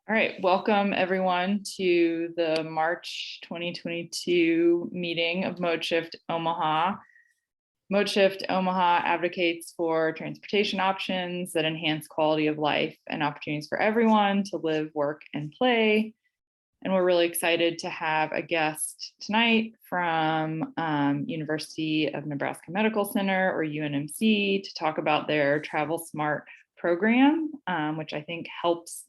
All right, welcome everyone to the March 2022 meeting of ModeShift Omaha. ModeShift Omaha advocates for transportation options that enhance quality of life and opportunities for everyone to live, work, and play. And we're really excited to have a guest tonight from University of Nebraska Medical Center, or UNMC, to talk about their Travel Smart program, which I think helps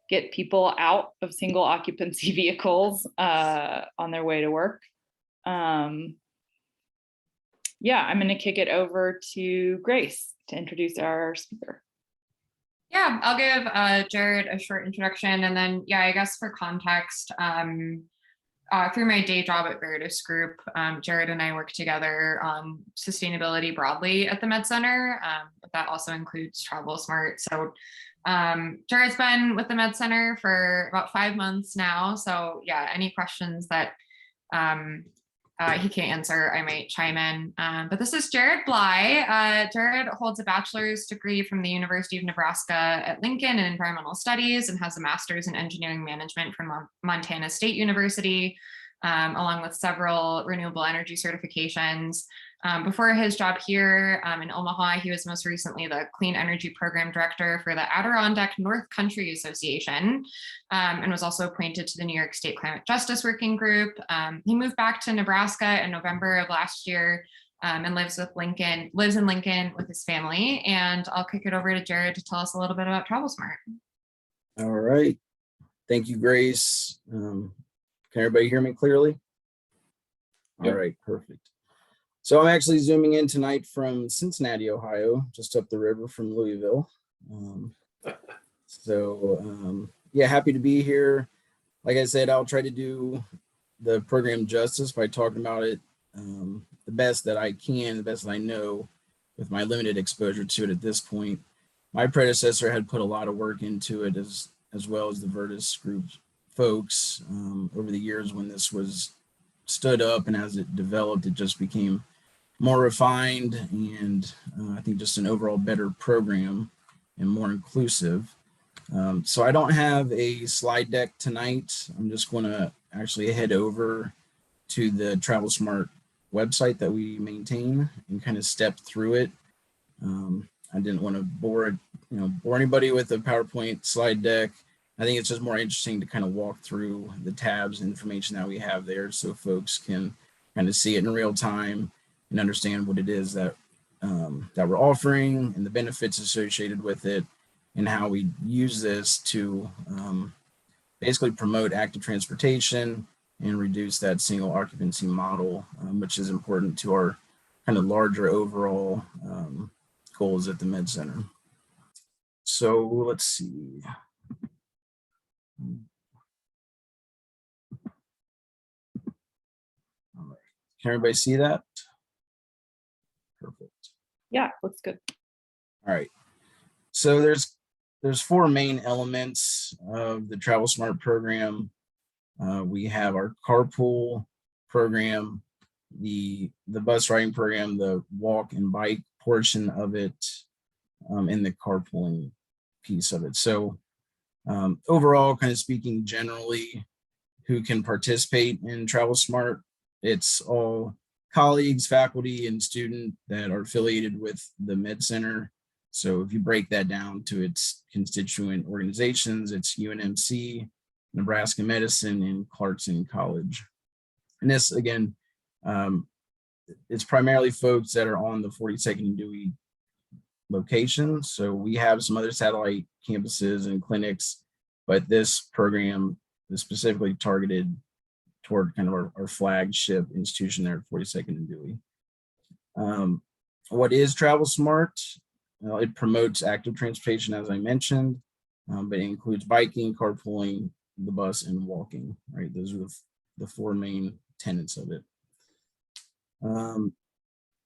get people out of single occupancy vehicles on their way to work. Yeah, I'm going to kick it over to Grace to introduce our speaker. Yeah, I'll give Jerrod a short introduction, and then, yeah, I guess for context, through my day job at Veridis Group, Jerrod and I work together on sustainability broadly at the Med Center, but that also includes Travel Smart. So Jerrod's been with the Med Center for about 5 months now. So yeah, any questions that he can't answer, I might chime in. But this is Jerrod Bley. Jerrod holds a bachelor's degree from the University of Nebraska at Lincoln in environmental studies and has a master's in engineering management from Montana State University, along with several renewable energy certifications. Before his job here in Omaha, he was most recently the Clean Energy Program Director for the Adirondack North Country Association, and was also appointed to the New York State Climate Justice Working Group. He moved back to Nebraska in November of last year and lives in Lincoln with his family. And I'll kick it over to Jerrod to tell us a little bit about Travel Smart. All right. Thank you, Grace. Can everybody hear me clearly? All right, perfect. So I'm actually zooming in tonight from Cincinnati, Ohio, just up the river from Louisville. Yeah, happy to be here. Like I said, I'll try to do the program justice by talking about it the best that I can, the best that I know with my limited exposure to it at this point. My predecessor had put a lot of work into it as well as the Veridis Group folks over the years when this was stood up, and as it developed, it just became more refined and I think just an overall better program and more inclusive. So I don't have a slide deck tonight. I'm just going to actually head over to the Travel Smart website that we maintain and kind of step through it. I didn't want to bore anybody with a PowerPoint slide deck. I think it's just more interesting to kind of walk through the tabs and information that we have there so folks can kind of see it in real time and understand what it is that that we're offering and the benefits associated with it, and how we use this to basically promote active transportation and reduce that single occupancy model, which is important to our kind of larger overall goals at the Med Center. So let's see. All right. Can everybody see that? Perfect. Yeah, looks good. All right. So there's four main elements of the Travel Smart program. We have our Carpool program, the bus riding program, the walk and bike portion of it, and the carpooling piece of it. So overall, kind of speaking generally, who can participate in Travel Smart? It's all colleagues, faculty, and student that are affiliated with the Med Center. So if you break that down to its constituent organizations, it's UNMC, Nebraska Medicine, and Clarkson College. And this, again, it's primarily folks that are on the 42nd and Dewey location. So we have some other satellite campuses and clinics, but this program is specifically targeted toward kind of our flagship institution there at 42nd and Dewey. What is Travel Smart? Well, it promotes active transportation, as I mentioned, but it includes biking, carpooling, the bus, and walking, right? Those are the four main tenets of it.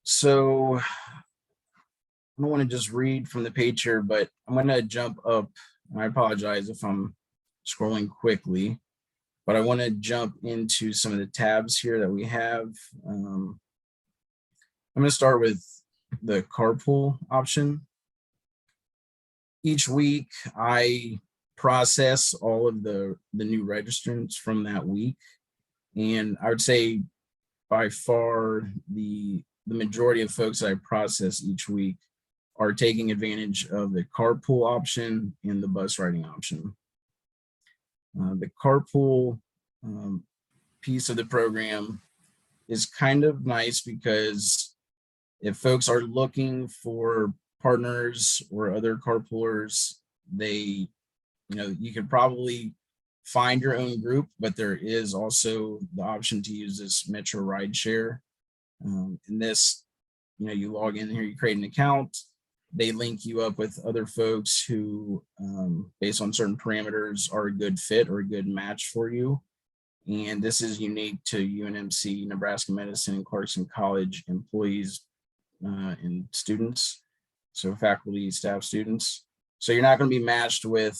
So I don't want to just read from the page here, but I'm going to jump up. I apologize if I'm scrolling quickly, but I want to jump into some of the tabs here that we have. I'm going to start with the carpool option. Each week, I process all of the new registrants from that week. And I would say by far the majority of folks that I process each week are taking advantage of the carpool option and the bus riding option. The carpool piece of the program is kind of nice because if folks are looking for partners or other carpoolers, they, you could probably find your own group, but there is also the option to use this Metro Rideshare. And this, you log in here, you create an account, they link you up with other folks who, based on certain parameters, are a good fit or a good match for you. And this is unique to UNMC, Nebraska Medicine, and Clarkson College employees and students, so faculty, staff, students. So you're not going to be matched with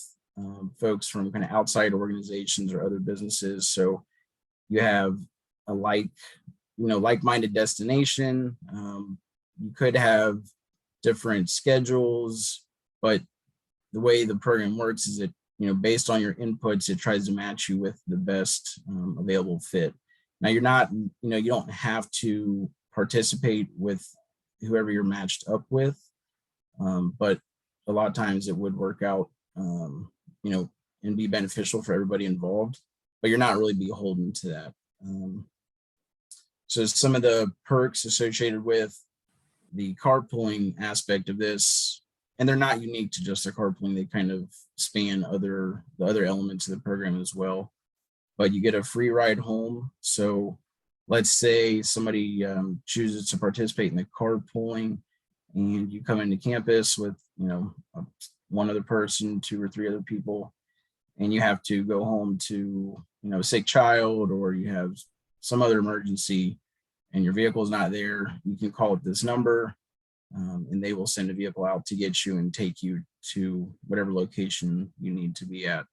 folks from kind of outside organizations or other businesses. So you have a like-minded destination. You could have different schedules, but the way the program works is it, based on your inputs, it tries to match you with the best available fit. Now you're not, you don't have to participate with whoever you're matched up with, but a lot of times it would work out, and be beneficial for everybody involved, but you're not really beholden to that. So some of the perks associated with the carpooling aspect of this, and they're not unique to just the carpooling, they kind of span the other elements of the program as well. But you get a free ride home. So let's say somebody chooses to participate in the carpooling and you come into campus with, one other person, 2 or 3 other people, and you have to go home to, a sick child, or you have some other emergency and your vehicle is not there, you can call up this number and they will send a vehicle out to get you and take you to whatever location you need to be at.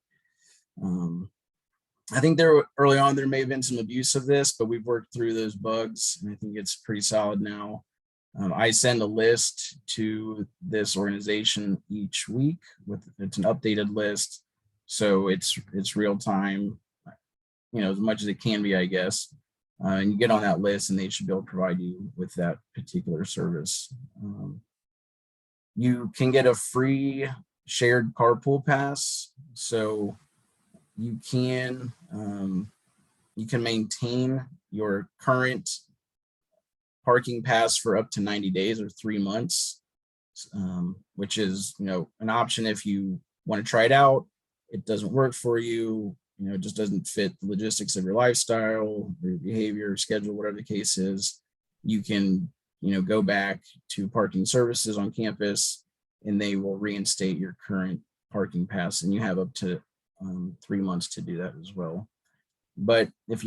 I think early on, there may have been some abuse of this, but we've worked through those bugs and I think it's pretty solid now. I send a list to this organization each week it's an updated list. So it's real time, as much as it can be, I guess. And you get on that list and they should be able to provide you with that particular service. You can get a free shared carpool pass. So you can maintain your current parking pass for up to 90 days or 3 months, which is, an option if you want to try it out. It doesn't work for you, it just doesn't fit the logistics of your lifestyle, or your behavior, schedule, whatever the case is. You can, go back to parking services on campus and they will reinstate your current parking pass, and you have up to 3 months to do that as well. But if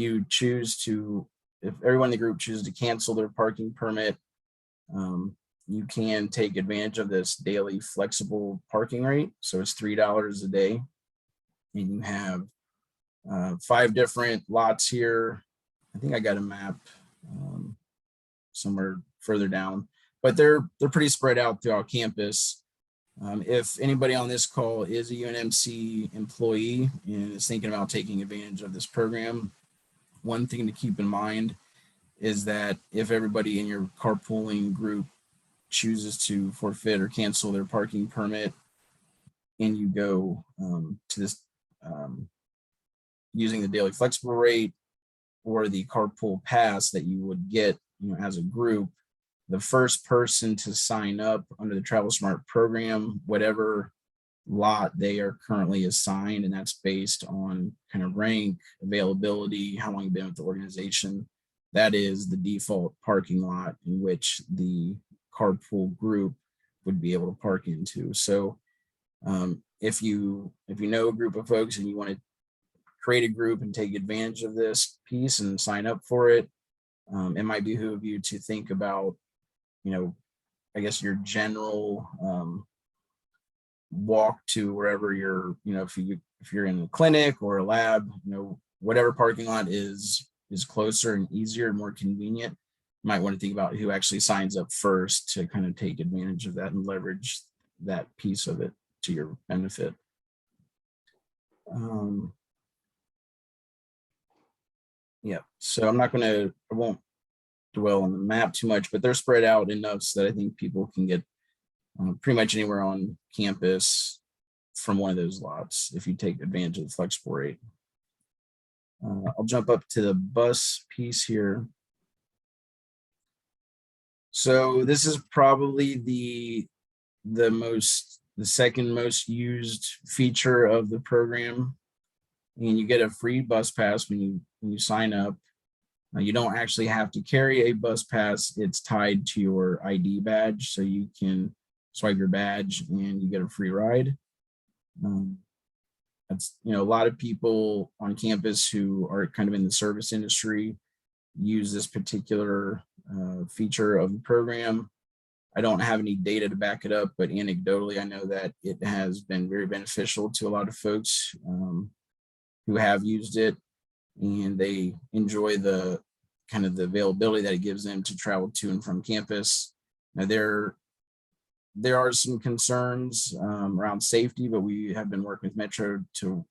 everyone in the group chooses to cancel their parking permit, you can take advantage of this daily flexible parking rate. So it's $3 a day, and you have 5 different lots here. I think I got a map somewhere further down, but they're pretty spread out throughout campus. If anybody on this call is a UNMC employee and is thinking about taking advantage of this program, one thing to keep in mind is that if everybody in your carpooling group chooses to forfeit or cancel their parking permit and you go to this using the daily flexible rate or the carpool pass that you would get as a group, the first person to sign up under the Travel Smart program, whatever lot they are currently assigned, and that's based on kind of rank, availability, how long you've been with the organization, that is the default parking lot in which the carpool group would be able to park into. So if you know a group of folks and you want to create a group and take advantage of this piece and sign up for it, it might behoove you to think about, I guess your general walk to wherever you're, if you're in a clinic or a lab, whatever parking lot is closer and easier and more convenient, you might want to think about who actually signs up first to kind of take advantage of that and leverage that piece of it to your benefit. Yeah, so I won't dwell on the map too much, but they're spread out enough so that I think people can get pretty much anywhere on campus from one of those lots if you take advantage of the flexible rate. I'll jump up to the bus piece here. So this is probably the second most used feature of the program, and you get a free bus pass when you sign up. You don't actually have to carry a bus pass. It's tied to your ID badge, so you can swipe your badge and you get a free ride. That's, a lot of people on campus who are kind of in the service industry use this particular feature of the program. I don't have any data to back it up, but anecdotally, I know that it has been very beneficial to a lot of folks who have used it, and they enjoy the kind of the availability that it gives them to travel to and from campus. Now, there are some concerns around safety, but we have been working with Metro to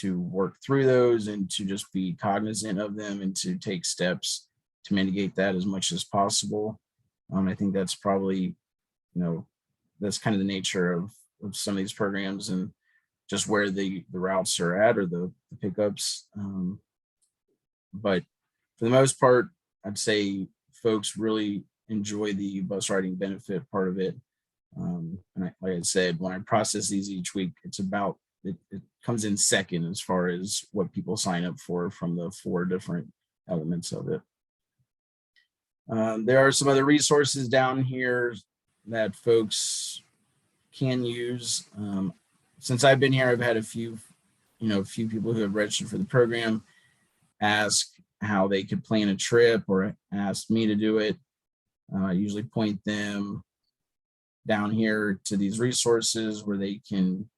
work through those and to just be cognizant of them and to take steps to mitigate that as much as possible. I think that's probably, that's kind of the nature of some of these programs and just where the routes are at or the pickups. But for the most part, I'd say folks really enjoy the bus riding benefit part of it. And like I said, when I process these each week, it comes in second as far as what people sign up for from the 4 different elements of it. There are some other resources down here that folks can use. Since I've been here, I've had a few people who have registered for the program ask how they could plan a trip or ask me to do it. I usually point them down here to these resources where they can,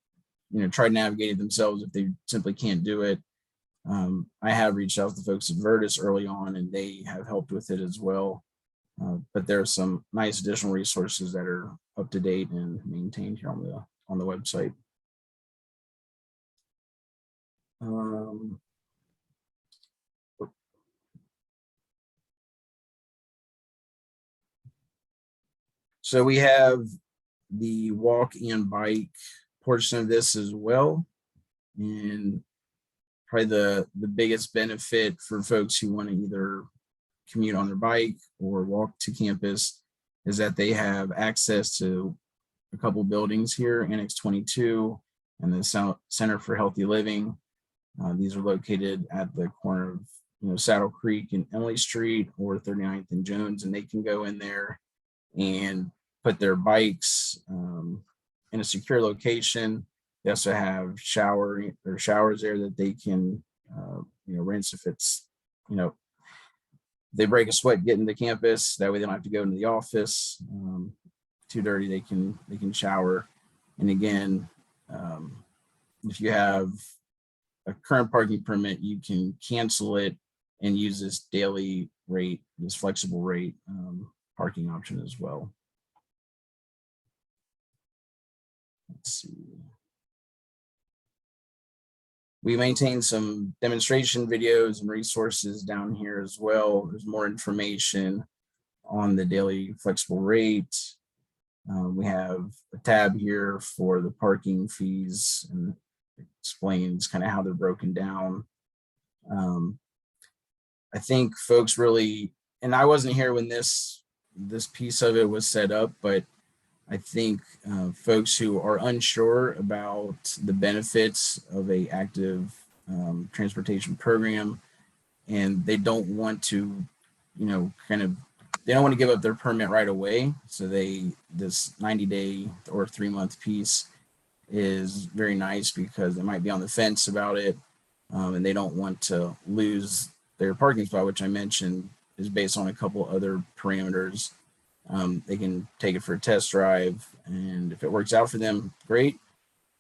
try to navigate it themselves if they simply can't do it. I have reached out to folks at Virtus early on, and they have helped with it as well. But there are some nice additional resources that are up to date and maintained here on the website. So we have the walk and bike portion of this as well. And probably the biggest benefit for folks who want to either commute on their bike or walk to campus is that they have access to a couple buildings here, Annex 22 and the Center for Healthy Living. These are located at the corner of Saddle Creek and Emily Street or 39th and Jones, and they can go in there and put their bikes in a secure location. They also have showers there that they can rinse if it's they break a sweat getting to campus. That way they don't have to go into the office too dirty. They can shower. And again, if you have a current parking permit, you can cancel it and use this daily rate, this flexible rate parking option as well. Let's see. We maintain some demonstration videos and resources down here as well. There's more information on the daily flexible rate. We have a tab here for the parking fees and explains kind of how they're broken down. I think folks really, and I wasn't here when this piece of it was set up, but I think folks who are unsure about the benefits of a active transportation program, and they don't want to, they don't want to give up their permit right away. So this 90-day or 3-month piece is very nice because they might be on the fence about it, and they don't want to lose their parking spot, which I mentioned is based on a couple other parameters. They can take it for a test drive, and if it works out for them, great.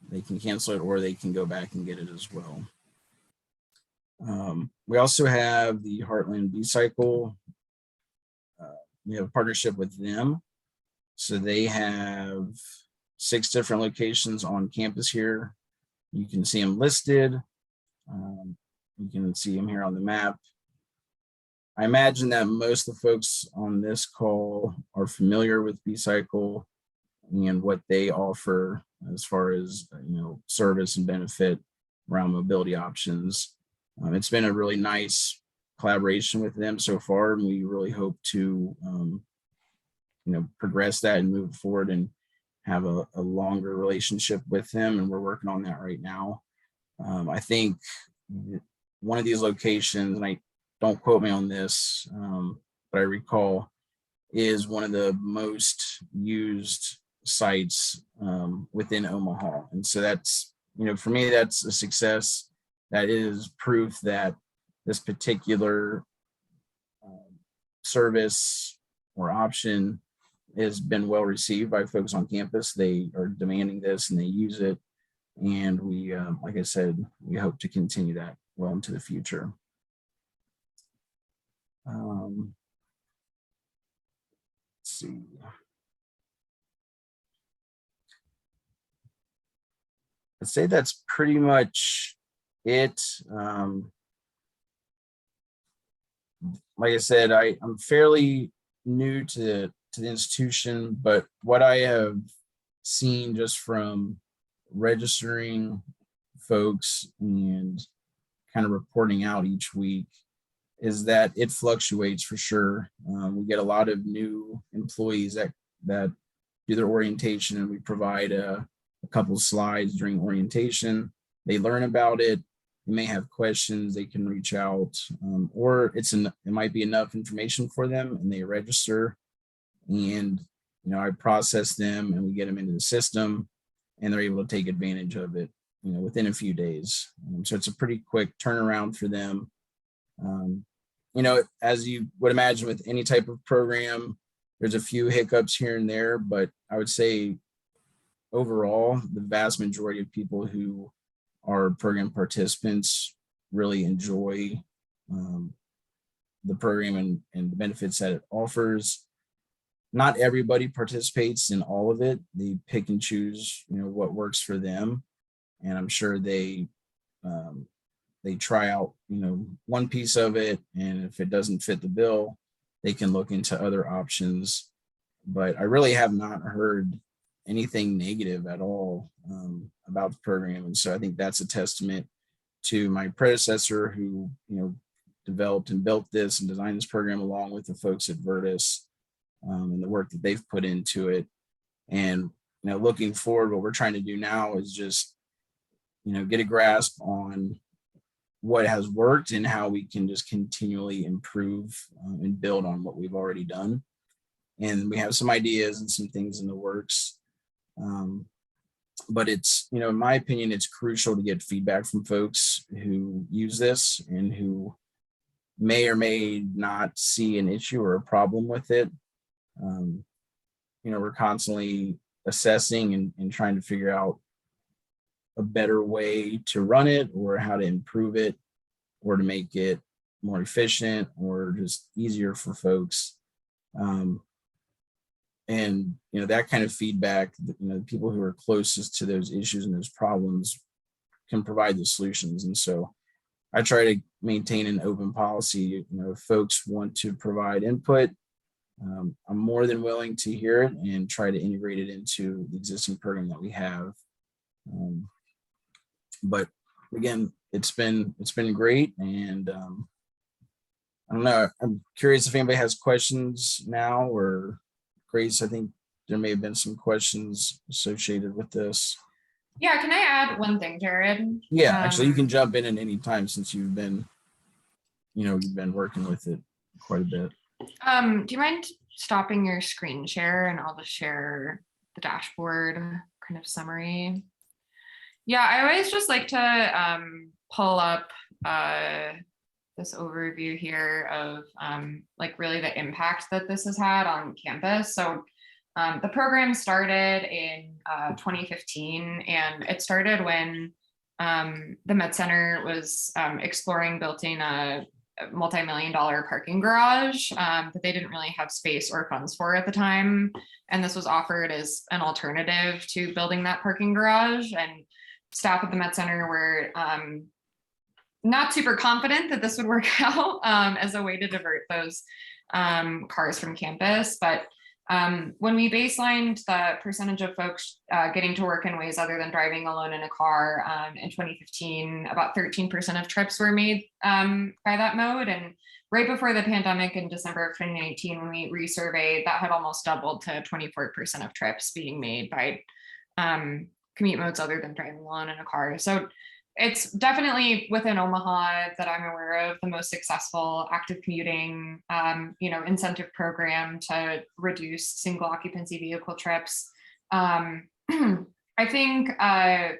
They can cancel it or they can go back and get it as well. We also have the Heartland B Cycle. We have a partnership with them. So they have 6 different locations on campus here. You can see them listed. You can see them here on the map. I imagine that most of the folks on this call are familiar with B Cycle and what they offer as far as service and benefit around mobility options. It's been a really nice collaboration with them so far, and we really hope to progress that and move forward and have a longer relationship with them, and we're working on that right now. I think one of these locations, and I don't quote me on this, but I recall, is one of the most used sites within Omaha. And so that's, for me, that's a success. That is proof that this particular service or option has been well received by folks on campus. They are demanding this and they use it. And we, like I said, we hope to continue that well into the future. Let's see. I'd say that's pretty much it. Like I said, I'm fairly new to the institution, but what I have seen just from registering folks and kind of reporting out each week is that it fluctuates for sure. We get a lot of new employees that do their orientation, and we provide a couple of slides during orientation. They learn about it. They may have questions. They can reach out, or it might be enough information for them, and they register. And I process them, and we get them into the system, and they're able to take advantage of it, within a few days. So it's a pretty quick turnaround for them. As you would imagine with any type of program, there's a few hiccups here and there, but I would say overall, the vast majority of people who are program participants really enjoy the program and the benefits that it offers. Not everybody participates in all of it. They pick and choose, what works for them. And I'm sure they try out, one piece of it. And if it doesn't fit the bill, they can look into other options. But I really have not heard anything negative at all about the program. And so I think that's a testament to my predecessor who, developed and built this and designed this program along with the folks at Virtus and the work that they've put into it. And, looking forward, what we're trying to do now is just, get a grasp on what has worked and how we can just continually improve and build on what we've already done. And we have some ideas and some things in the works. But it's, in my opinion, it's crucial to get feedback from folks who use this and who may or may not see an issue or a problem with it. We're constantly assessing and trying to figure out a better way to run it or how to improve it or to make it more efficient or just easier for folks. And, that kind of feedback, the people who are closest to those issues and those problems can provide the solutions. And so I try to maintain an open policy. If folks want to provide input, I'm more than willing to hear it and try to integrate it into the existing program that we have. But again, it's been great. And I don't know, I'm curious if anybody has questions now, or Grace, I think there may have been some questions associated with this. Yeah, can I add one thing, Jerrod? Yeah, actually, you can jump in at any time since you've been working with it quite a bit. Do you mind stopping your screen share and I'll just share the dashboard kind of summary? Yeah, I always just like to pull up this overview here of really the impact that this has had on campus. So the program started in 2015, and it started when the Med Center was exploring building a multi-million-dollar parking garage that they didn't really have space or funds for at the time. And this was offered as an alternative to building that parking garage. And staff at the Med Center were not super confident that this would work out as a way to divert those cars from campus. But when we baselined the percentage of folks getting to work in ways other than driving alone in a car in 2015, about 13% of trips were made by that mode. And right before the pandemic in December of 2019, when we resurveyed, that had almost doubled to 24% of trips being made by commute modes other than driving alone in a car. So it's definitely within Omaha that I'm aware of the most successful active commuting, incentive program to reduce single occupancy vehicle trips. I think our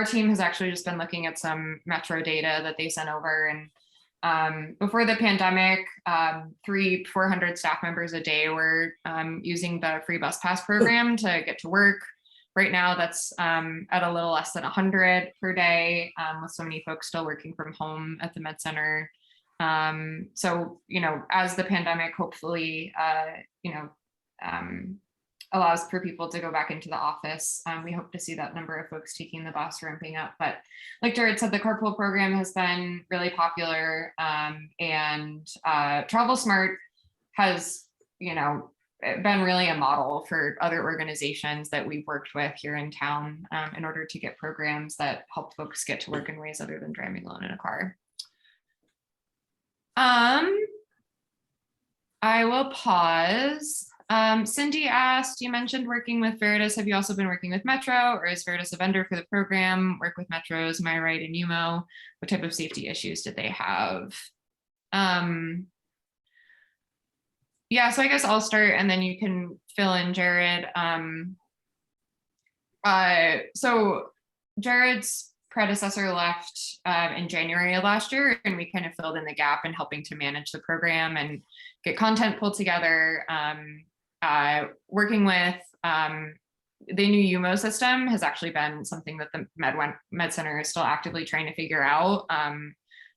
team has actually just been looking at some Metro data that they sent over, and before the pandemic, 400 staff members a day were using the free bus pass program to get to work. Right now, that's at a little less than 100 per day, with so many folks still working from home at the Med Center. So, as the pandemic hopefully, allows for people to go back into the office, we hope to see that number of folks taking the bus ramping up. But like Jerrod said, the Carpool program has been really popular, and Travel Smart has, been really a model for other organizations that we've worked with here in town in order to get programs that help folks get to work in ways other than driving alone in a car. I will pause. Cindy asked, you mentioned working with Veritas. Have you also been working with Metro, or is Veritas a vendor for the program? Work with Metros, My Ride, and UMO. What type of safety issues did they have? Yeah, so I guess I'll start and then you can fill in, Jerrod. So Jerrod's predecessor left in January of last year, and we kind of filled in the gap in helping to manage the program and get content pulled together. Working with the new UMO system has actually been something that the Med Center is still actively trying to figure out.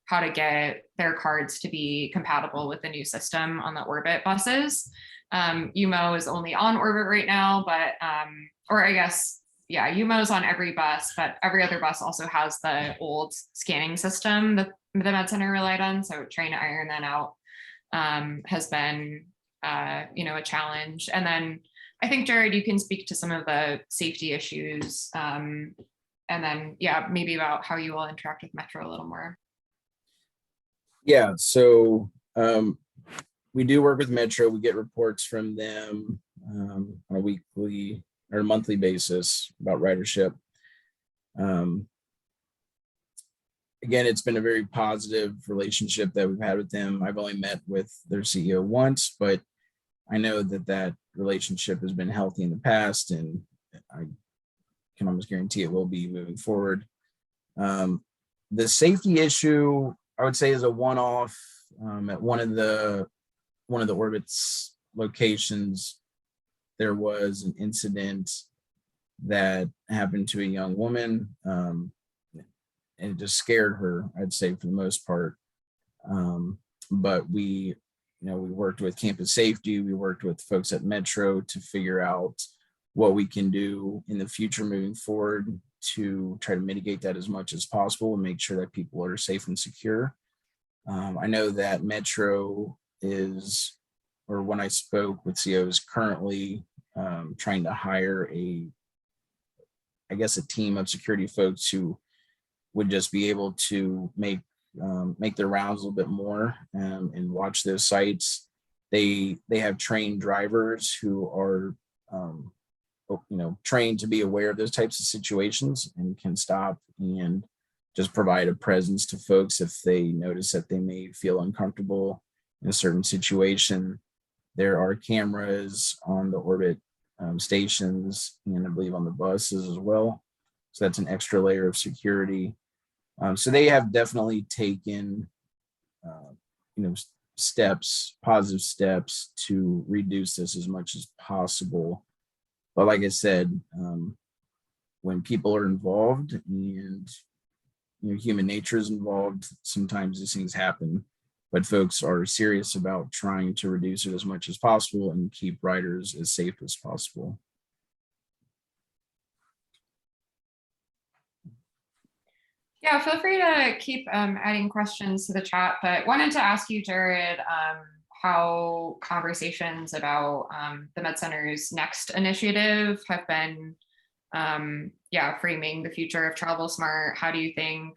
How to get their cards to be compatible with the new system on the Orbit buses. UMO is only on Orbit right now, but, or I guess, yeah, UMO is on every bus, but every other bus also has the old scanning system that the Med Center relied on. So trying to iron that out has been, a challenge. And then I think, Jerrod, you can speak to some of the safety issues, and then, yeah, maybe about how you all interact with Metro a little more. Yeah, so we do work with Metro. We get reports from them on a weekly or monthly basis about ridership. Again, it's been a very positive relationship that we've had with them. I've only met with their CEO once, but I know that relationship has been healthy in the past, and I can almost guarantee it will be moving forward. The safety issue, I would say, is a one-off. At one of the Orbit's locations, there was an incident that happened to a young woman, and it just scared her, I'd say, for the most part. But we worked with campus safety. We worked with folks at Metro to figure out what we can do in the future moving forward to try to mitigate that as much as possible and make sure that people are safe and secure. I know that Metro is, or when I spoke with CEOs, currently trying to hire a team of security folks who would just be able to make their rounds a little bit more and watch those sites. They have trained drivers who are trained to be aware of those types of situations and can stop and just provide a presence to folks if they notice that they may feel uncomfortable in a certain situation. There are cameras on the Orbit stations, and I believe on the buses as well. So that's an extra layer of security. So they have definitely taken, positive steps to reduce this as much as possible. But like I said, when people are involved and human nature is involved, sometimes these things happen. But folks are serious about trying to reduce it as much as possible and keep riders as safe as possible. Yeah, feel free to keep adding questions to the chat, but wanted to ask you, Jerrod, how conversations about the Med Center's next initiative have been, framing the future of Travel Smart. How do you think,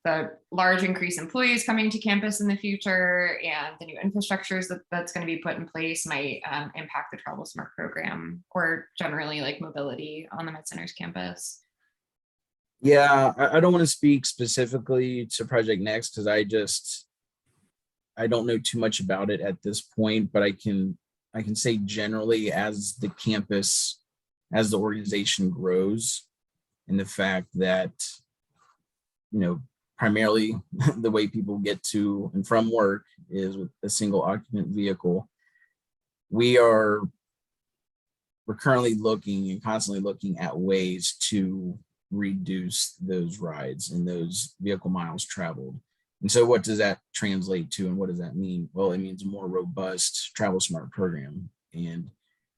the large increase in employees coming to campus in the future and the new infrastructures that's going to be put in place might impact the Travel Smart program, or generally like mobility on the Med Center's campus? Yeah, I don't want to speak specifically to Project Next because I don't know too much about it at this point, but I can say generally as the campus, as the organization grows, and the fact that, primarily the way people get to and from work is with a single occupant vehicle. We're currently looking and constantly looking at ways to reduce those rides and those vehicle miles traveled. And so what does that translate to and what does that mean? Well, it means a more robust Travel Smart program and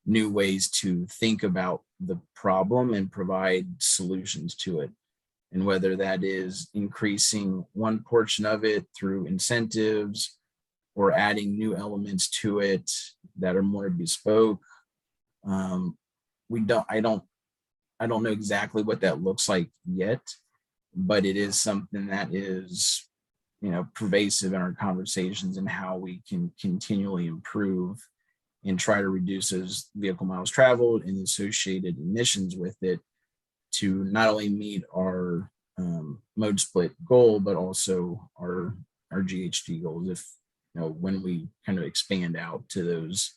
new ways to think about the problem and provide solutions to it. And whether that is increasing one portion of it through incentives or adding new elements to it that are more bespoke. I don't know exactly what that looks like yet, but it is something that is, pervasive in our conversations and how we can continually improve and try to reduce those vehicle miles traveled and associated emissions with it to not only meet our mode split goal, but also our GHG goals. If, when we kind of expand out to those,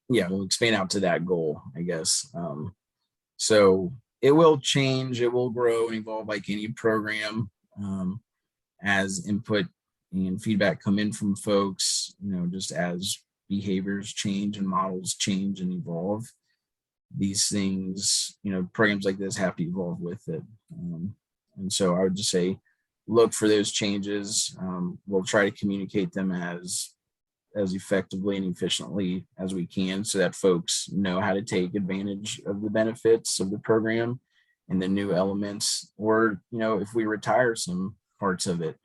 we'll expand out to that goal, I guess. So it will change, it will grow and evolve like any program as input and feedback come in from folks, just as behaviors change and models change and evolve. These things, programs like this have to evolve with it. And so I would just say, look for those changes. We'll try to communicate them as effectively and efficiently as we can so that folks know how to take advantage of the benefits of the program and the new elements, or, if we retire some parts of it,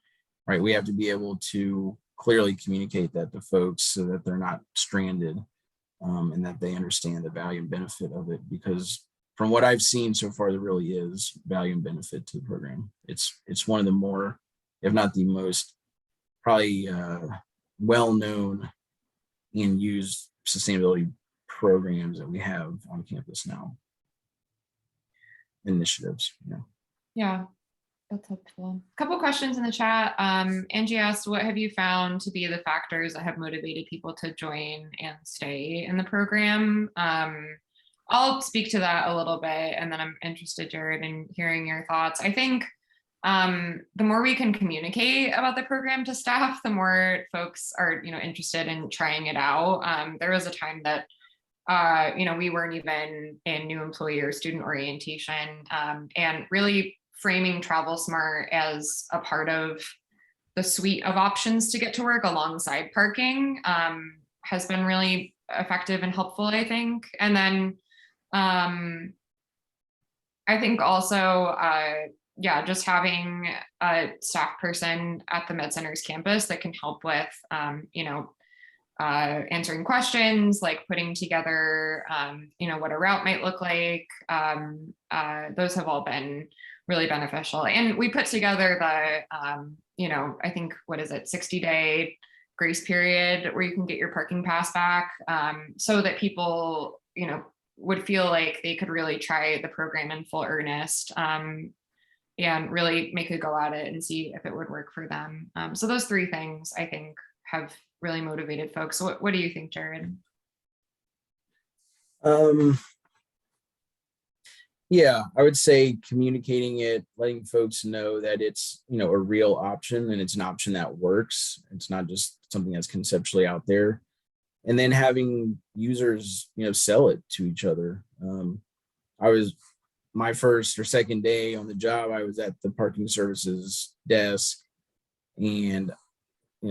right, we have to be able to clearly communicate that to folks so that they're not stranded and that they understand the value and benefit of it. Because from what I've seen so far, there really is value and benefit to the program. It's one of the more, if not the most, probably well-known and used sustainability programs that we have on campus now. Initiatives. Yeah, that's helpful. A couple questions in the chat. Angie asked, what have you found to be the factors that have motivated people to join and stay in the program? I'll speak to that a little bit, and then I'm interested, Jerrod, in hearing your thoughts. I think the more we can communicate about the program to staff, the more folks are, interested in trying it out. There was a time that, we weren't even in new employee or student orientation, and really framing Travel Smart as a part of the suite of options to get to work alongside parking has been really effective and helpful, I think. And then I think also, just having a staff person at the Med Center's campus that can help with, answering questions, like putting together, what a route might look like. Those have all been really beneficial. And we put together the, I think, 60-day grace period where you can get your parking pass back, so that people, would feel like they could really try the program in full earnest. And really make a go at it and see if it would work for them. So those three things, I think, have really motivated folks. So what do you think, Jerrod? Yeah, I would say communicating it, letting folks know that it's, a real option and it's an option that works. It's not just something that's conceptually out there. And then having users, sell it to each other. My first or second day on the job, I was at the parking services desk, and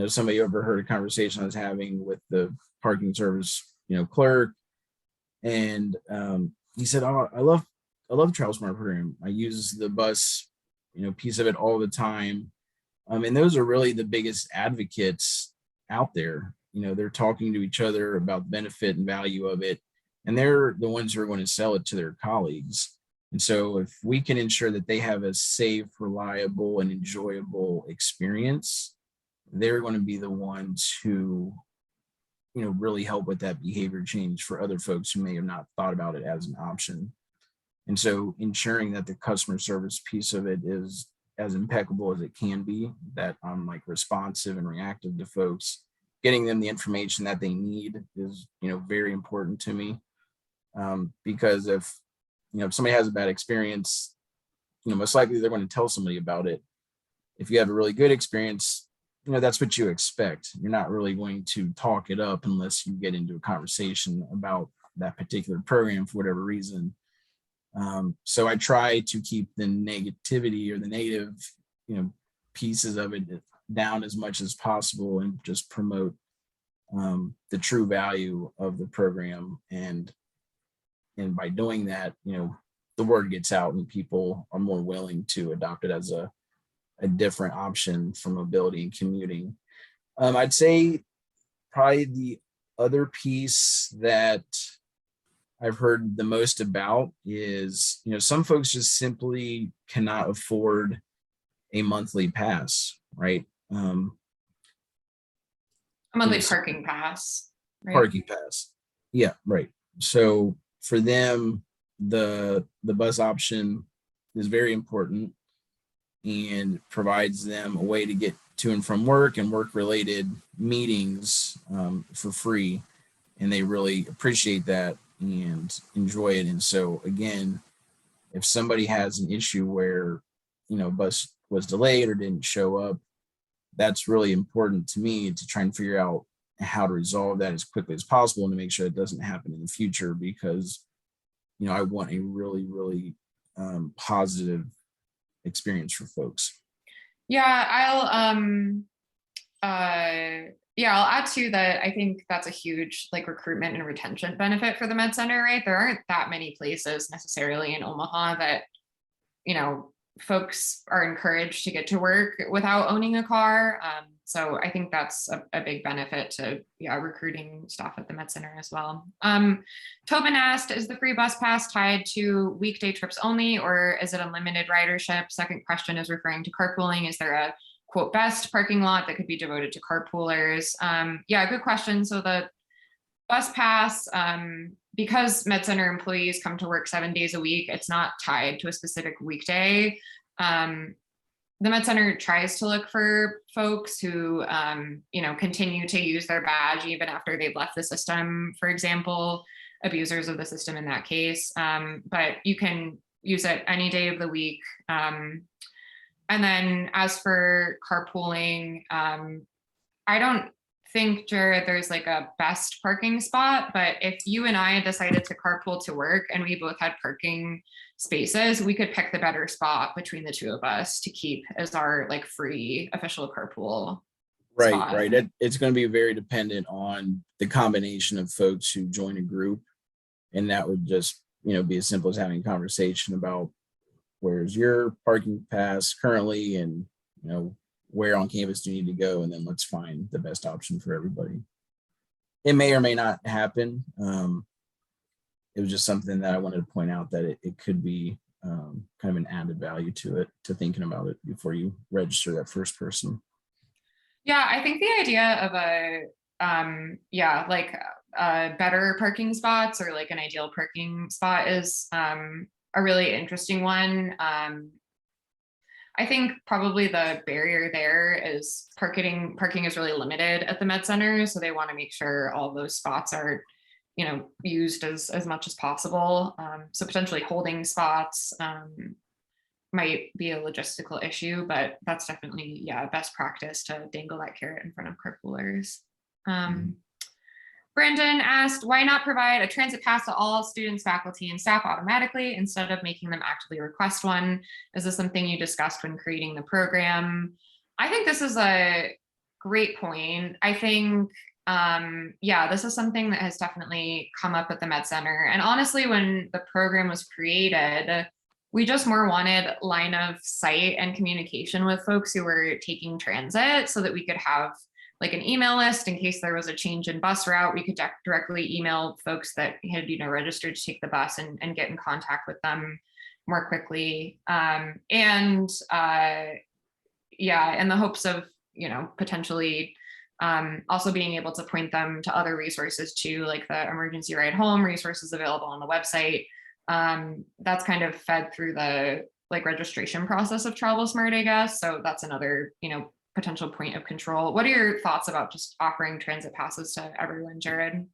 somebody overheard a conversation I was having with the parking service clerk, And he said, "Oh, I love the Travel Smart program. I use the bus, piece of it all the time." And those are really the biggest advocates out there. They're talking to each other about the benefit and value of it, and they're the ones who are going to sell it to their colleagues. And so if we can ensure that they have a safe, reliable, and enjoyable experience, they're going to be the ones who, really help with that behavior change for other folks who may have not thought about it as an option. And so ensuring that the customer service piece of it is as impeccable as it can be, that I'm like responsive and reactive to folks, getting them the information that they need is, very important to me. Because if somebody has a bad experience, most likely they're going to tell somebody about it. If you have a really good experience, that's what you expect. You're not really going to talk it up unless you get into a conversation about that particular program for whatever reason. So I try to keep the negativity or the negative, pieces of it down as much as possible and just promote the true value of the program. And by doing that, the word gets out and people are more willing to adopt it as a different option for mobility and commuting. I'd say probably the other piece that I've heard the most about is, some folks just simply cannot afford a monthly pass, right? A monthly parking pass. Right? Parking pass. Yeah, right. So for them, the bus option is very important and provides them a way to get to and from work and work-related meetings for free. And they really appreciate that and enjoy it. And so again, if somebody has an issue where, bus was delayed or didn't show up, that's really important to me to try and figure out how to resolve that as quickly as possible and to make sure it doesn't happen in the future, because, I want a really, really positive experience for folks. Yeah, I'll add to that. I think that's a huge recruitment and retention benefit for the Med Center, right? There aren't that many places necessarily in Omaha that, folks are encouraged to get to work without owning a car. So I think that's a big benefit to recruiting staff at the Med Center as well. Tobin asked, is the free bus pass tied to weekday trips only, or is it unlimited ridership? Second question is referring to carpooling. Is there a quote best parking lot that could be devoted to carpoolers? Good question. So the bus pass, because Med Center employees come to work 7 days a week, it's not tied to a specific weekday. The Med Center tries to look for folks who, continue to use their badge even after they've left the system, for example, abusers of the system in that case. But you can use it any day of the week. And then as for carpooling, I don't think, Jerrod, there's a best parking spot, but if you and I decided to carpool to work and we both had parking spaces, we could pick the better spot between the two of us to keep as our free official carpool spot. Right. It's going to be very dependent on the combination of folks who join a group. And that would just, be as simple as having a conversation about where's your parking pass currently and, where on campus do you need to go? And then let's find the best option for everybody. It may or may not happen. It was just something that I wanted to point out, that it could be kind of an added value to it, to thinking about it before you register that first person. Yeah, I think the idea of better parking spots or an ideal parking spot is a really interesting one. I think probably the barrier there is parking is really limited at the Med Center. So they want to make sure all those spots are, used as much as possible. So potentially holding spots might be a logistical issue, but that's definitely, best practice to dangle that carrot in front of carpoolers. Brandon asked, why not provide a transit pass to all students, faculty, and staff automatically instead of making them actively request one? Is this something you discussed when creating the program? I think this is a great point. I think Yeah, this is something that has definitely come up at the Med Center. And honestly, when the program was created, we just more wanted line of sight and communication with folks who were taking transit so that we could have like an email list in case there was a change in bus route. We could directly email folks that had, registered to take the bus and get in contact with them more quickly. Yeah, in the hopes of, potentially also being able to point them to other resources too, like the emergency ride home resources available on the website. That's kind of fed through the registration process of Travel Smart, I guess. So that's another, potential point of control. What are your thoughts about just offering transit passes to everyone, Jerrod?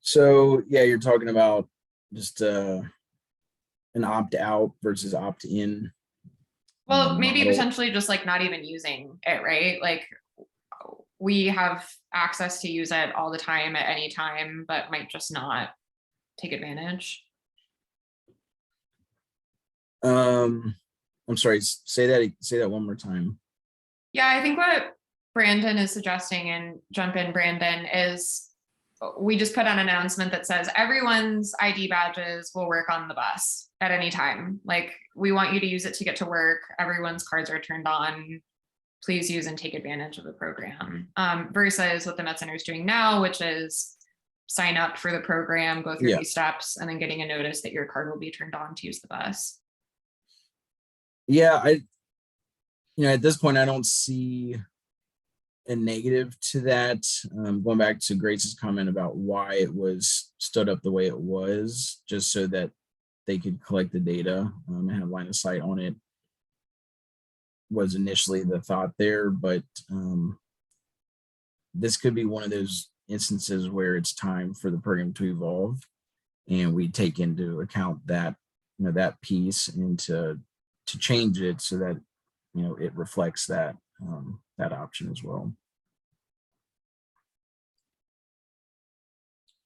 So yeah, you're talking about just an opt-out versus opt-in. Well, maybe model. potentially just not even using it, right? Like we have access to use it all the time at any time, but might just not take advantage. I'm sorry, say that one more time. Yeah, I think what Brandon is suggesting, and jump in, Brandon, is we just put an announcement that says everyone's ID badges will work on the bus at any time. Like we want you to use it to get to work. Everyone's cards are turned on. Please use and take advantage of the program. Versus what the Med Center is doing now, which is sign up for the program, go through these steps, and then getting a notice that your card will be turned on to use the bus. Yeah, at this point, I don't see a negative to that. Going back to Grace's comment about why it was stood up the way it was, just so that they could collect the data and have line of sight on it, was initially the thought there. But this could be one of those instances where it's time for the program to evolve, and we take into account that that piece and to change it so that it reflects that that option as well.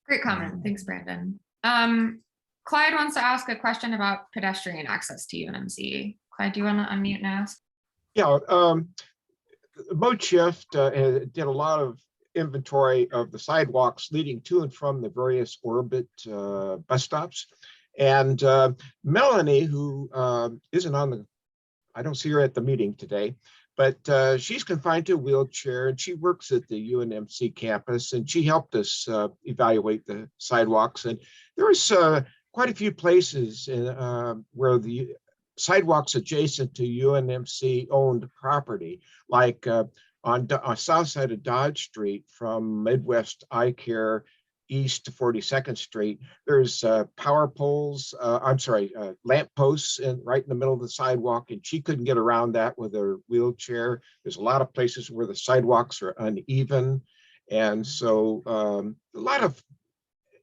Great comment. Thanks, Brandon. Clyde wants to ask a question about pedestrian access to UNMC. Clyde, do you want to unmute and ask? Yeah, Mode Shift did a lot of inventory of the sidewalks leading to and from the various orbit bus stops. And Melanie, who isn't on the, I don't see her at the meeting today, but she's confined to a wheelchair and she works at the UNMC campus, and she helped us evaluate the sidewalks. And there was quite a few places where the sidewalks adjacent to UNMC owned property, like on south side of Dodge Street from Midwest Eye Care east to 42nd Street. There's power poles, lamp posts right in the middle of the sidewalk, and she couldn't get around that with her wheelchair. There's a lot of places where the sidewalks are uneven. And so a lot of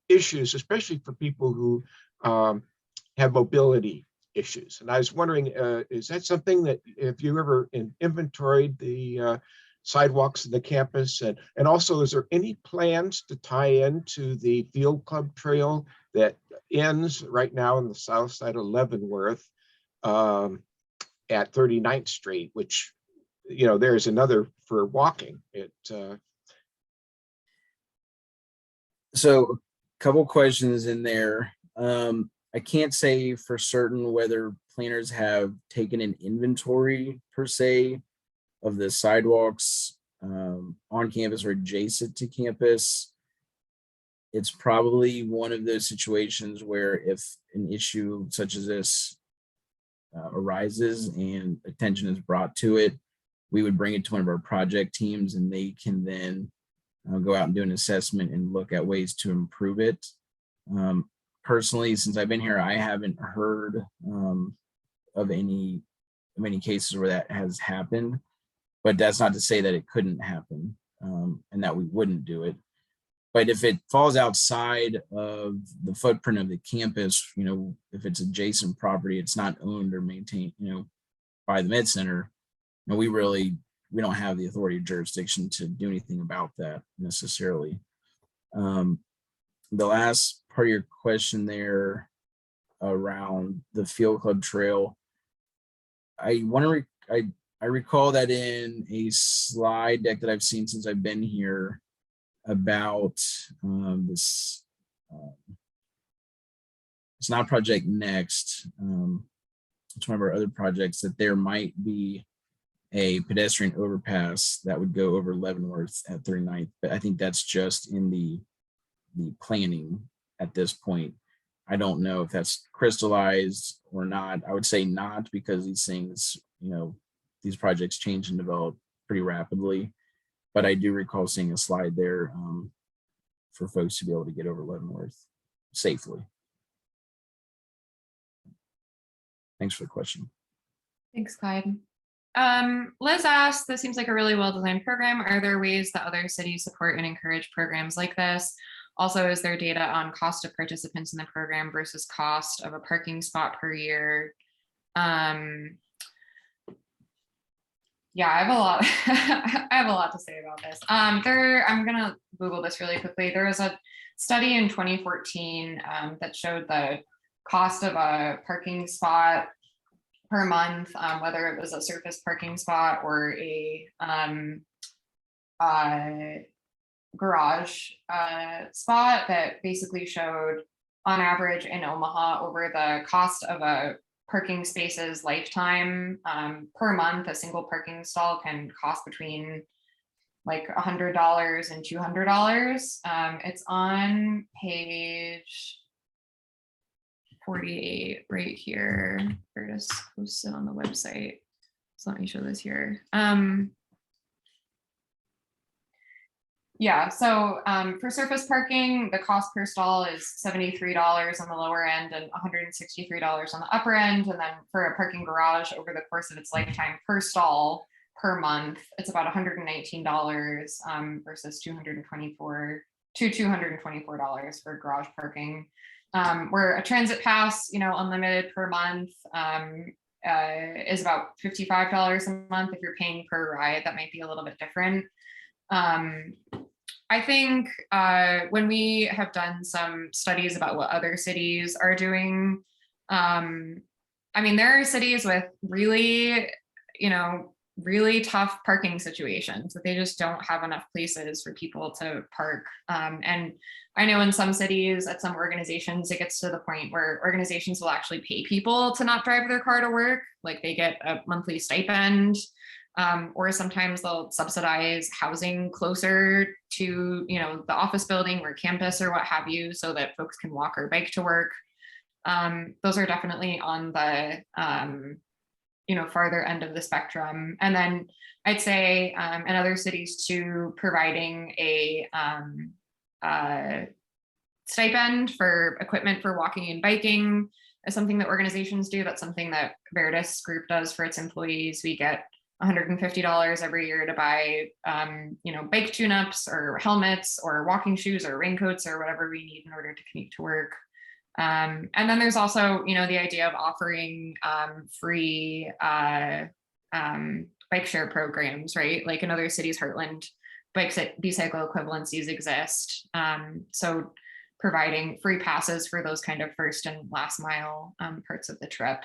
issues, especially for people who have mobility issues. And I was wondering, is that something that, if you ever inventoried the sidewalks in the campus, and also, is there any plans to tie into the Field Club Trail that ends right now on the south side of Leavenworth at 39th Street, which, there's another for walking. So a couple questions in there. I can't say for certain whether planners have taken an inventory per se of the sidewalks on campus or adjacent to campus. It's probably one of those situations where if an issue such as this arises and attention is brought to it, we would bring it to one of our project teams, and they can then go out and do an assessment and look at ways to improve it. Personally, since I've been here, I haven't heard of any cases where that has happened, but that's not to say that it couldn't happen and that we wouldn't do it. But if it falls outside of the footprint of the campus, if it's adjacent property, it's not owned or maintained, by the Med Center, we don't have the authority or jurisdiction to do anything about that necessarily. The last part of your question there around the Field Club Trail, I I recall that in a slide deck that I've seen since I've been here about this, it's not Project Next. It's one of our other projects, that there might be a pedestrian overpass that would go over Leavenworth at 39th, but I think that's just in the planning at this point. I don't know if that's crystallized or not. I would say not, because these things, these projects change and develop pretty rapidly. But I do recall seeing a slide there for folks to be able to get over Leavenworth safely. Thanks for the question. Thanks, Clyde. Liz asked, this seems like a really well-designed program. Are there ways that other cities support and encourage programs like this? Also, is there data on cost of participants in the program versus cost of a parking spot per year? Yeah, I have a lot. I have a lot to say about this. I'm gonna Google this really quickly. There was a study in 2014 that showed the cost of a parking spot per month, whether it was a surface parking spot or a garage spot, that basically showed on average in Omaha over the cost of a parking space's lifetime per month, a single parking stall can cost between like $100 and $200. It's on page 48 right here. Or just posted on the website. So let me show this here. Yeah, so for surface parking, the cost per stall is $73 on the lower end and $163 on the upper end. And then for a parking garage over the course of its lifetime per stall per month, it's about $119 versus $224 for garage parking. Where a transit pass, unlimited per month is about $55 a month. If you're paying per ride, that might be a little bit different. I think when we have done some studies about what other cities are doing, there are cities with really, really tough parking situations that they just don't have enough places for people to park. And I know in some cities, at some organizations, it gets to the point where organizations will actually pay people to not drive their car to work. Like they get a monthly stipend. Or sometimes they'll subsidize housing closer to, the office building or campus or what have you, so that folks can walk or bike to work. Those are definitely on the, farther end of the spectrum. And then I'd say in other cities too, providing a stipend for equipment for walking and biking is something that organizations do. That's something that Veritas Group does for its employees. We get $150 every year to buy, bike tune-ups or helmets or walking shoes or raincoats or whatever we need in order to commute to work. And then there's also, the idea of offering free bike share programs, right? Like in other cities, Heartland B Cycle equivalencies exist. So providing free passes for those kind of first and last mile parts of the trip.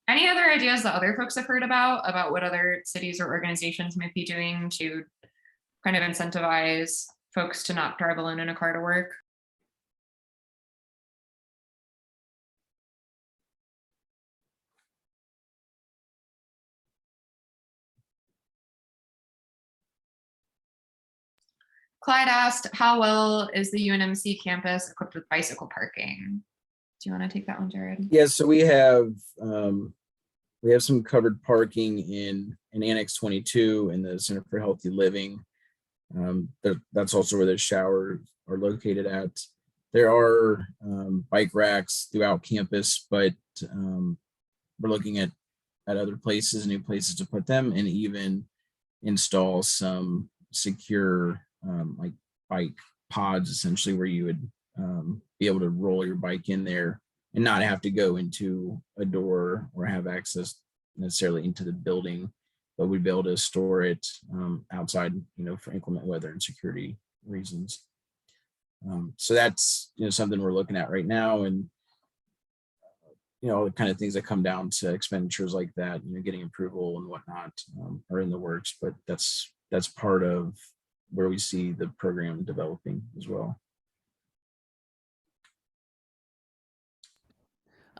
Any other ideas that other folks have heard about what other cities or organizations might be doing to kind of incentivize folks to not drive alone in a car to work? Clyde asked, how well is the UNMC campus equipped with bicycle parking? Do you want to take that one, Jerrod? Yeah, so we have some covered parking in Annex 22 in the Center for Healthy Living. That's also where the showers are located at. There are bike racks throughout campus, but we're looking at other places, new places to put them, and even install some secure like bike pods, essentially, where you would be able to roll your bike in there and not have to go into a door or have access necessarily into the building, but we'd be able to store it outside, for inclement weather and security reasons. So that's something we're looking at right now, and the kind of things that come down to expenditures like that, getting approval and whatnot, are in the works, but that's part of where we see the program developing as well.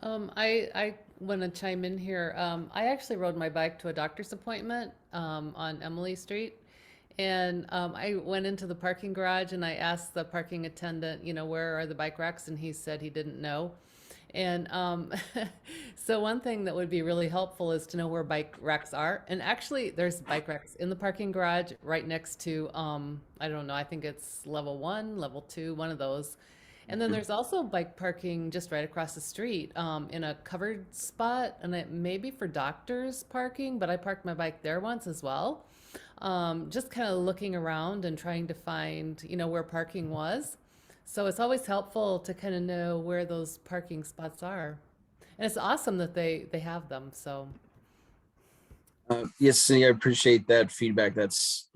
I want to chime in here. I actually rode my bike to a doctor's appointment on Emily Street. And I went into the parking garage and I asked the parking attendant, where are the bike racks? And he said he didn't know. And so one thing that would be really helpful is to know where bike racks are. And actually, there's bike racks in the parking garage right next to, I don't know, I think it's level 1, level 2, one of those. And then there's also bike parking just right across the street in a covered spot. And it may be for doctors parking, but I parked my bike there once as well. Just kind of looking around and trying to find, where parking was. So it's always helpful to kind of know where those parking spots are. And it's awesome that they have them, so. Yes, Cindy, I appreciate that feedback. That's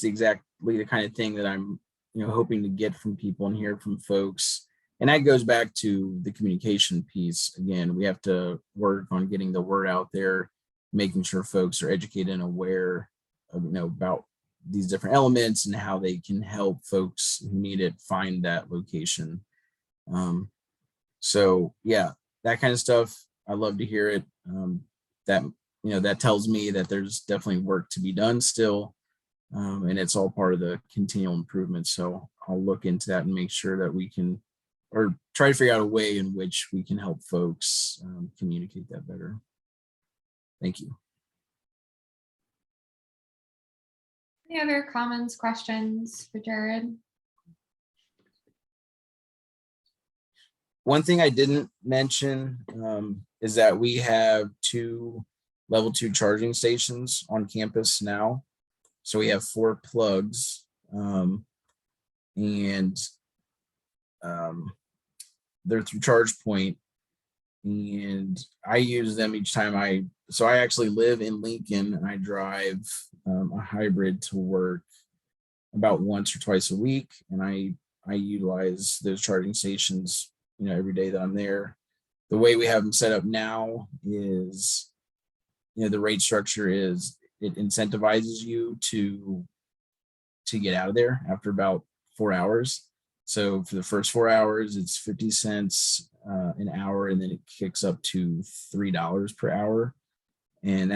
exactly the kind of thing that I'm, hoping to get from people and hear from folks. And that goes back to the communication piece. Again, we have to work on getting the word out there, making sure folks are educated and aware of, about these different elements and how they can help folks who need it find that location. So yeah, that kind of stuff, I love to hear it. That tells me that there's definitely work to be done still. And it's all part of the continual improvement. So I'll look into that and make sure that we can, or try to figure out a way in which we can help folks communicate that better. Thank you. Any other comments, questions for Jerrod? One thing I didn't mention is that we have 2 level 2 charging stations on campus now. So we have 4 plugs, and they're through ChargePoint, and I use them each time I actually live in Lincoln, and I drive a hybrid to work about once or twice a week, and I utilize those charging stations, every day that I'm there. The way we have them set up now is, the rate structure is it incentivizes you to get out of there after about 4 hours. So for the first 4 hours, it's 50 cents an hour, and then it kicks up to $3 per hour. And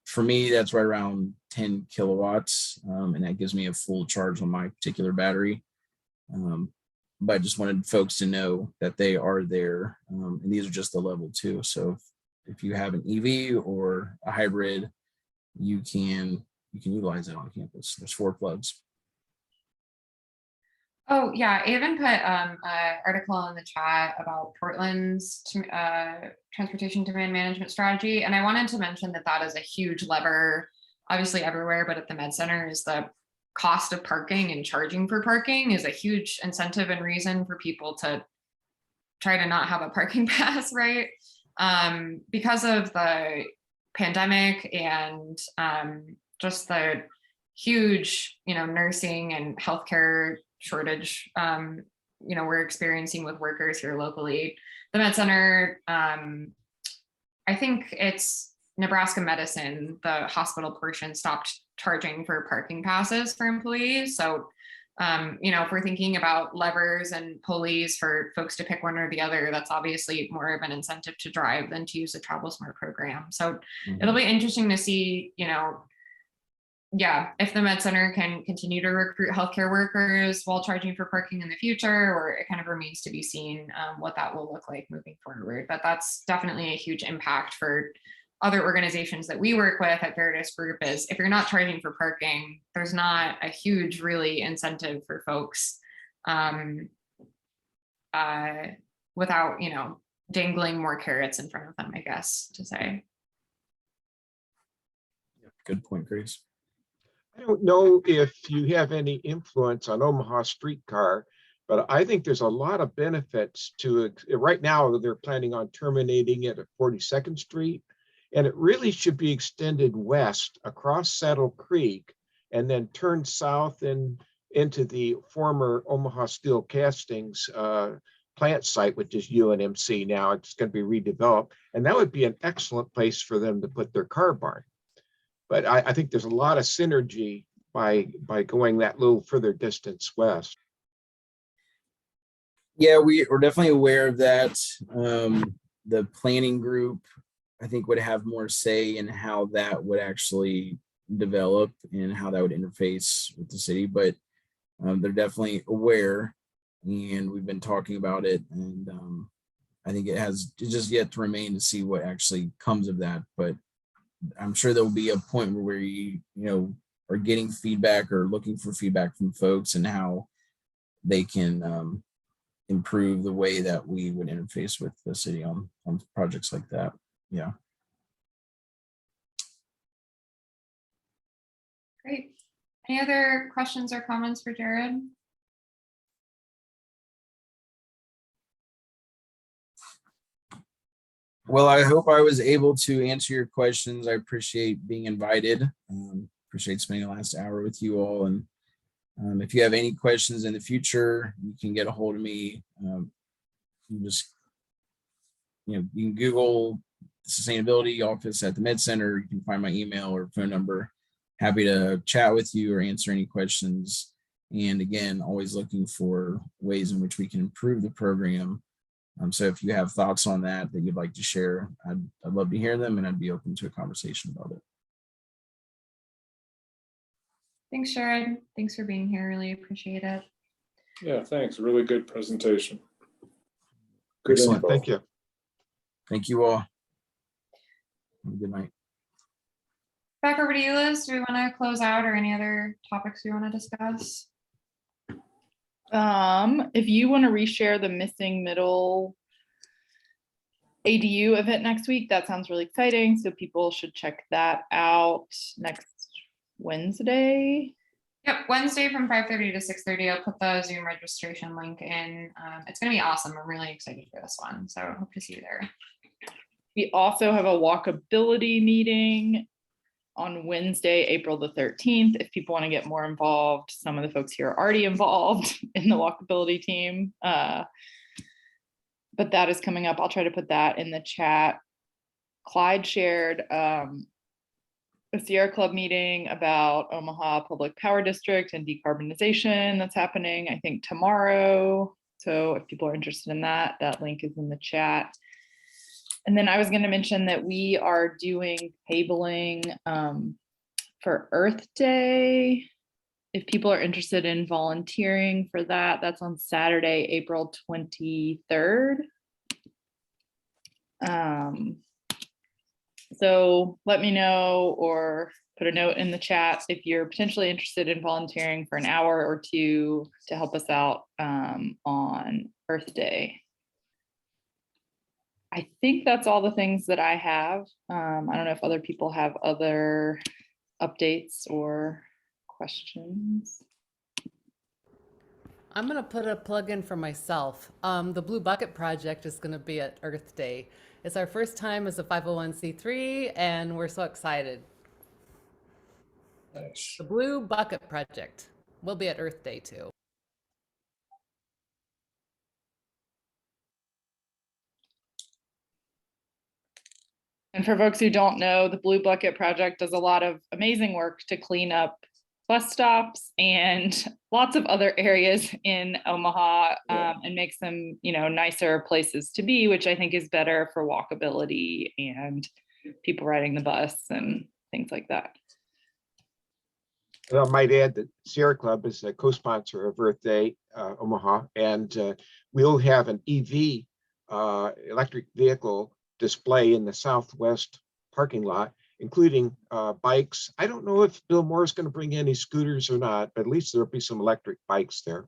for me, that's right around 10 kilowatts. And that gives me a full charge on my particular battery. But I just wanted folks to know that they are there. And these are just the level 2. So if you have an EV or a hybrid, you can utilize it on campus. There's 4 plugs. Oh yeah, I even put an article in the chat about Portland's transportation demand management strategy. And I wanted to mention that is a huge lever, obviously everywhere, but at the Med Center is the cost of parking, and charging for parking is a huge incentive and reason for people to try to not have a parking pass, right? Because of the pandemic and just the huge, nursing and healthcare shortage, we're experiencing with workers here locally. The Med Center, I think it's Nebraska Medicine, the hospital portion stopped charging for parking passes for employees. So, if we're thinking about levers and pulleys for folks to pick one or the other, that's obviously more of an incentive to drive than to use the Travel Smart program. So it'll be interesting to see, if the Med Center can continue to recruit healthcare workers while charging for parking in the future, or it kind of remains to be seen what that will look like moving forward. But that's definitely a huge impact for other organizations that we work with at Veridus Group. Is if you're not charging for parking, there's not a huge really incentive for folks without, dangling more carrots in front of them, I guess, to say. Good point, Grace. I don't know if you have any influence on Omaha streetcar, but I think there's a lot of benefits to it. Right now, they're planning on terminating it at 42nd Street, and it really should be extended west across Saddle Creek and then turn south into the former Omaha Steel Castings plant site, which is UNMC now. It's going to be redeveloped, and that would be an excellent place for them to put their car barn. But I think there's a lot of synergy by going that little further distance west. Yeah, we're definitely aware of that. The planning group, I think, would have more say in how that would actually develop and how that would interface with the city, but they're definitely aware, and we've been talking about it, and I think it's just yet to remain to see what actually comes of that. But I'm sure there'll be a point where you are getting feedback or looking for feedback from folks and how they can improve the way that we would interface with the city on projects like that. Yeah. Great. Any other questions or comments for Jerrod? Well, I hope I was able to answer your questions. I appreciate being invited. Appreciate spending the last hour with you all. And if you have any questions in the future, you can get a hold of me. You can Google sustainability office at the Med Center. You can find my email or phone number. Happy to chat with you or answer any questions. And again, always looking for ways in which we can improve the program. So if you have thoughts on that you'd like to share, I'd love to hear them, and I'd be open to a conversation about it. Thanks, Jerrod. Thanks for being here. Really appreciate it. Yeah, thanks. Really good presentation. Good Excellent. info. Thank you. Thank you all. Have a good night. Back over to you, Liz. Do we want to close out, or any other topics we want to discuss? If you want to reshare the missing middle ADU event next week, that sounds really exciting. So people should check that out next Wednesday. Yep, Wednesday from 5:30 to 6:30. I'll put the Zoom registration link in. It's going to be awesome. I'm really excited for this one. So hope to see you there. We also have a walkability meeting on Wednesday, April the 13th. If people want to get more involved, some of the folks here are already involved in the walkability team. But that is coming up. I'll try to put that in the chat. Clyde shared a Sierra Club meeting about Omaha Public Power District and decarbonization that's happening, I think, tomorrow. So if people are interested in that, that link is in the chat. And then I was going to mention that we are doing tabling for Earth Day. If people are interested in volunteering for that, that's on Saturday, April 23rd. So let me know or put a note in the chat if you're potentially interested in volunteering for an hour or two to help us out on Earth Day. I think that's all the things that I have. I don't know if other people have other updates or questions. I'm going to put a plug in for myself. The Blue Bucket Project is going to be at Earth Day. It's our first time as a 501c3, and we're so excited. Nice. The Blue Bucket Project will be at Earth Day too. And for folks who don't know, the Blue Bucket Project does a lot of amazing work to clean up bus stops and lots of other areas in Omaha and makes them, nicer places to be, which I think is better for walkability and people riding the bus and things like that. And I might add that Sierra Club is a co-sponsor of Earth Day Omaha, and we'll have an EV electric vehicle display in the southwest parking lot, including bikes. I don't know if Bill Moore is going to bring any scooters or not, but at least there'll be some electric bikes there.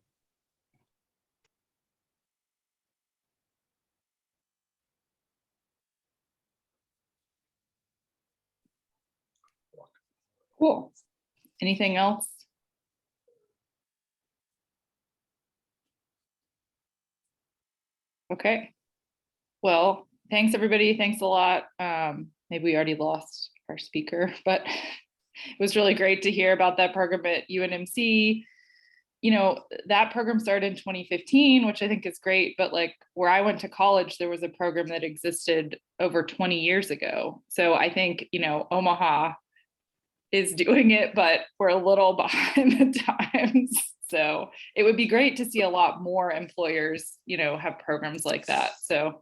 Cool. Anything else? Okay. Well, thanks everybody. Thanks a lot. Maybe we already lost our speaker, but it was really great to hear about that program at UNMC. you know, that program started in 2015, which I think is great, but like where I went to college, there was a program that existed over 20 years ago. So I think, you know, Omaha is doing it, but we're a little behind the times. So it would be great to see a lot more employers, you know, have programs like that. So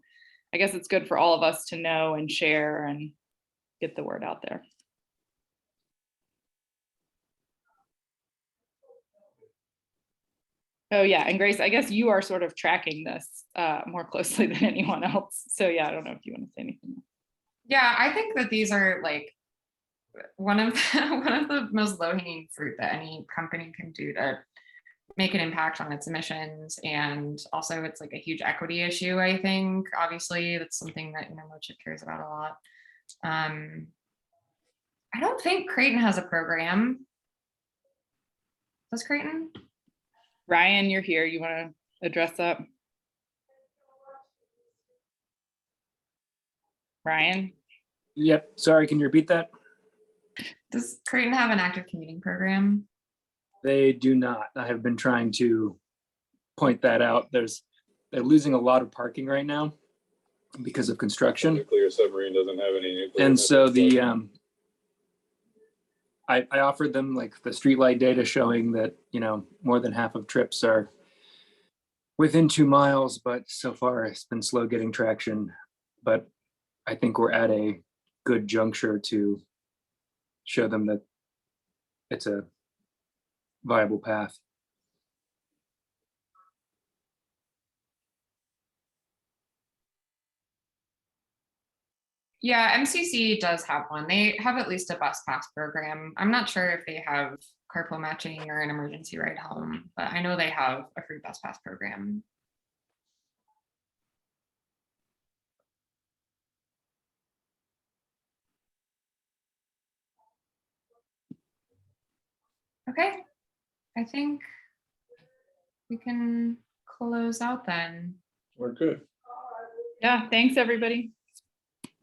I guess it's good for all of us to know and share and get the word out there. Oh yeah, and Grace, I guess you are sort of tracking this more closely than anyone else. So yeah, I don't know if you want to say anything. Yeah, I think that these are like one of the most low-hanging fruit that any company can do to make an impact on its emissions. And also it's like a huge equity issue, I think. Obviously, that's something that, you know, MoChip cares about a lot. I don't think Creighton has a program. Does Creighton? Ryan, you're here. You want to address that? Ryan? Yep. Sorry, can you repeat that? Does Creighton have an active commuting program? They do not. I have been trying to point that out. They're losing a lot of parking right now because of construction. Nuclear submarine doesn't have any nuclear. And so the I offered them like the streetlight data showing that, you know, more than half of trips are within 2 miles, but so far it's been slow getting traction. But I think we're at a good juncture to show them that it's a viable path. Yeah, MCC does have one. They have at least a bus pass program. I'm not sure if they have carpool matching or an emergency ride home, but I know they have a free bus pass program. Okay, I think we can close out then. We're good. Yeah, thanks everybody.